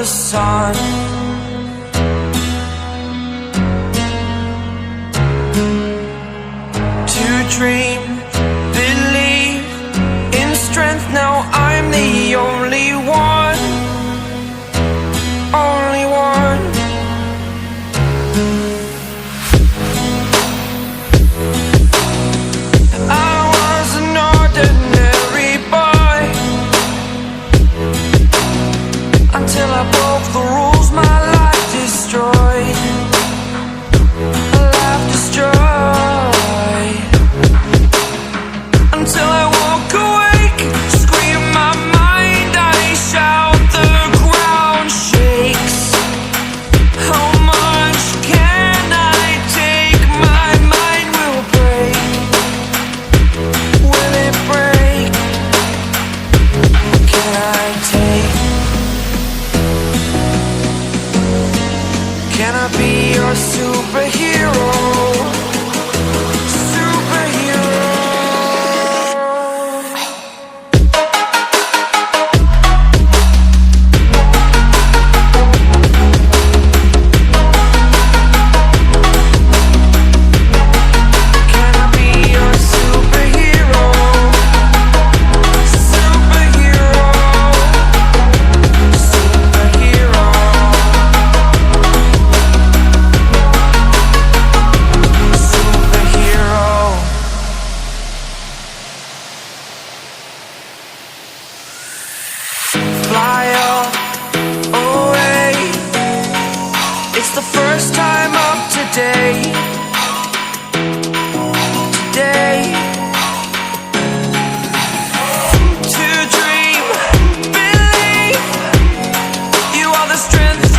the sun. To dream, believe in strength. Now I'm the only one, only one. I was an ordinary boy until I broke the rules, my life destroyed, life destroyed. Until I woke awake, scream my mind, I shout, the ground shakes. How much can I take? My mind will break. Will it break? Can I take? Can I be your superhero? Fly up away. It's the first time of today. Today. To dream, believe. You are the strength